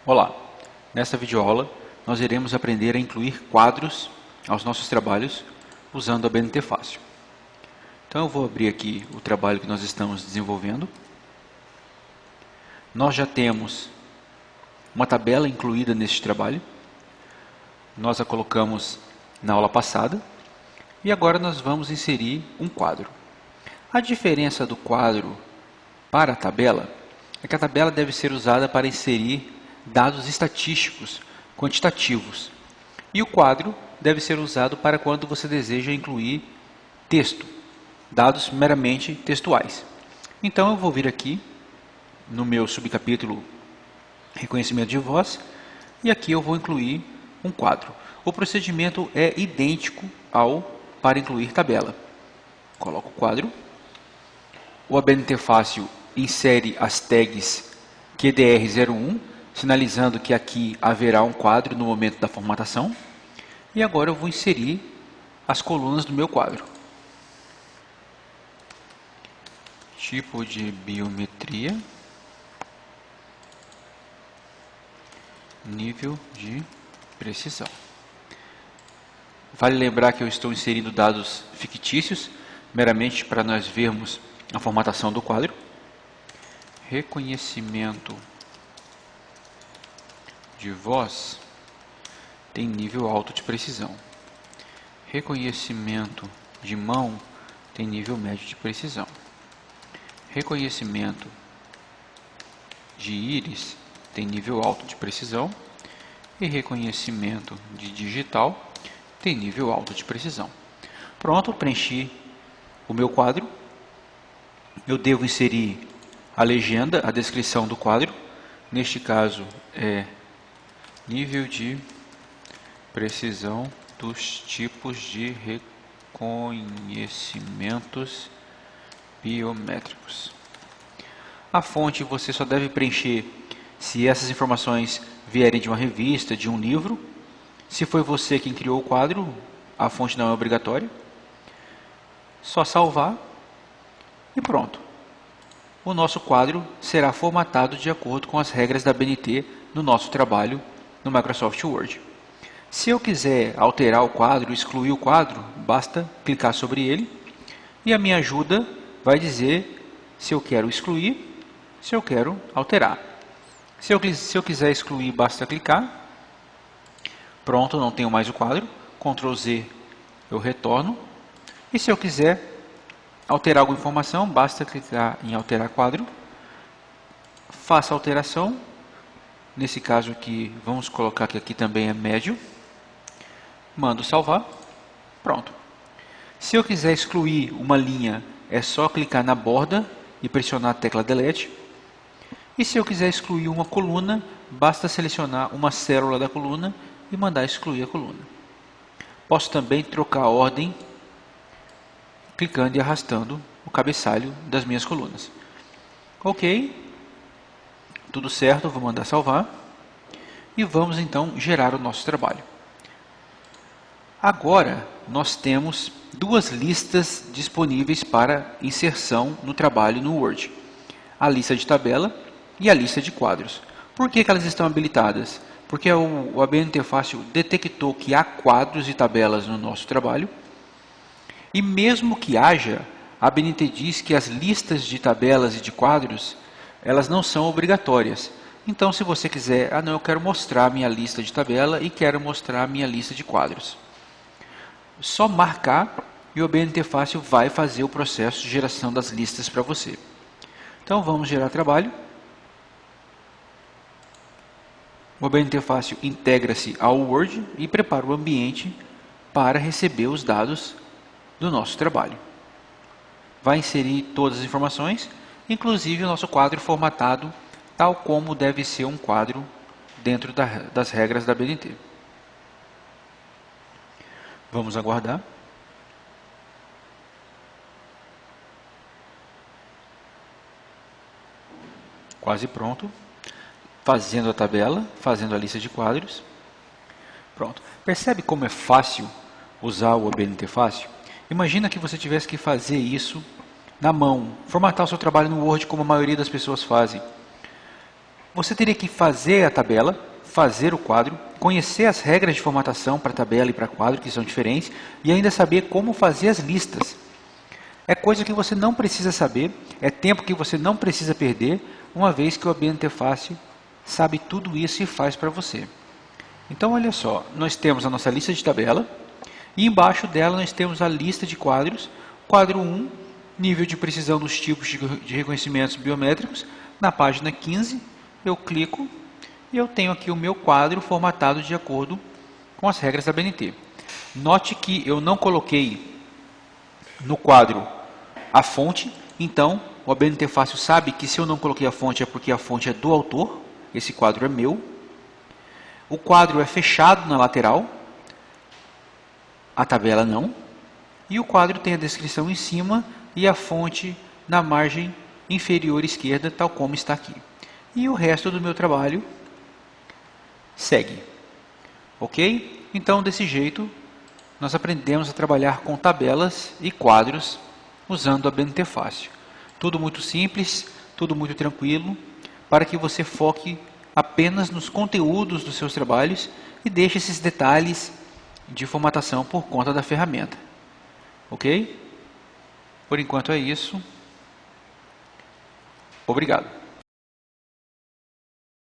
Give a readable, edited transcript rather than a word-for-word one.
Olá, nesta videoaula nós iremos aprender a incluir quadros aos nossos trabalhos usando a BNT Fácil. Então eu vou abrir aqui o trabalho que nós estamos desenvolvendo. Nós já temos uma tabela incluída neste trabalho. Nós a colocamos na aula passada e agora nós vamos inserir um quadro. A diferença do quadro para a tabela é que a tabela deve ser usada para inserir dados estatísticos, quantitativos. E o quadro deve ser usado para quando você deseja incluir texto, dados meramente textuais. Então eu vou vir aqui no meu subcapítulo Reconhecimento de Voz e aqui eu vou incluir um quadro. O procedimento é idêntico ao para incluir tabela. Coloco o quadro. O ABNT Fácil insere as tags QDR01, sinalizando que aqui haverá um quadro no momento da formatação. E agora eu vou inserir as colunas do meu quadro. Tipo de biometria. Nível de precisão. Vale lembrar que eu estou inserindo dados fictícios, meramente para nós vermos a formatação do quadro. Reconhecimento de voz tem nível alto de precisão. Reconhecimento de mão tem nível médio de precisão. Reconhecimento de íris tem nível alto de precisão. E reconhecimento de digital tem nível alto de precisão. Pronto, preenchi o meu quadro. Eu devo inserir a legenda, a descrição do quadro. Neste caso é nível de precisão dos tipos de reconhecimentos biométricos. A fonte você só deve preencher se essas informações vierem de uma revista, de um livro. Se foi você quem criou o quadro, a fonte não é obrigatória. Só salvar e pronto. O nosso quadro será formatado de acordo com as regras da BNT no nosso trabalho no Microsoft Word. Se eu quiser alterar o quadro, excluir o quadro, basta clicar sobre ele e a minha ajuda vai dizer se eu quero excluir, se eu quero alterar. Se eu quiser excluir, basta clicar. Pronto, não tenho mais o quadro. Ctrl Z, eu retorno. E se eu quiser alterar alguma informação, basta clicar em alterar quadro. Faça a alteração. Nesse caso aqui, vamos colocar que aqui também é médio. Mando salvar. Pronto. Se eu quiser excluir uma linha, é só clicar na borda e pressionar a tecla Delete. E se eu quiser excluir uma coluna, basta selecionar uma célula da coluna e mandar excluir a coluna. Posso também trocar a ordem, clicando e arrastando o cabeçalho das minhas colunas. Ok, tudo certo, vou mandar salvar. E vamos então gerar o nosso trabalho. Agora nós temos duas listas disponíveis para inserção no trabalho no Word. A lista de tabela e a lista de quadros. Por que elas estão habilitadas? Porque o ABNT Fácil detectou que há quadros e tabelas no nosso trabalho. E mesmo que haja, a ABNT diz que as listas de tabelas e de quadros, elas não são obrigatórias. Então, se você quiser, eu quero mostrar a minha lista de tabela e quero mostrar a minha lista de quadros. Só marcar e o ABNT Fácil vai fazer o processo de geração das listas para você. Então, vamos gerar trabalho. O ABNT Fácil integra-se ao Word e prepara o ambiente para receber os dados do nosso trabalho. Vai inserir todas as informações, inclusive o nosso quadro formatado, tal como deve ser um quadro dentro das regras da BNT. Vamos aguardar. Quase pronto. Fazendo a tabela, fazendo a lista de quadros. Pronto. Percebe como é fácil usar o ABNT Fácil? Imagina que você tivesse que fazer isso na mão, formatar o seu trabalho no Word como a maioria das pessoas fazem. Você teria que fazer a tabela, fazer o quadro, conhecer as regras de formatação para tabela e para quadro, que são diferentes, e ainda saber como fazer as listas. É coisa que você não precisa saber, é tempo que você não precisa perder, uma vez que o AB Interface sabe tudo isso e faz para você. Então, olha só, nós temos a nossa lista de tabela, e embaixo dela nós temos a lista de quadros. Quadro 1, nível de precisão dos tipos de reconhecimentos biométricos. Na página 15, eu clico e eu tenho aqui o meu quadro formatado de acordo com as regras da BNT. Note que eu não coloquei no quadro a fonte, então o AB Interface sabe que se eu não coloquei a fonte é porque a fonte é do autor, esse quadro é meu. O quadro é fechado na lateral, a tabela não, e o quadro tem a descrição em cima e a fonte na margem inferior esquerda, tal como está aqui. E o resto do meu trabalho segue. Ok? Então, desse jeito, nós aprendemos a trabalhar com tabelas e quadros usando a AB Interface. Tudo muito simples, tudo muito tranquilo, para que você foque apenas nos conteúdos dos seus trabalhos e deixe esses detalhes de formatação por conta da ferramenta. Ok? Por enquanto é isso. Obrigado.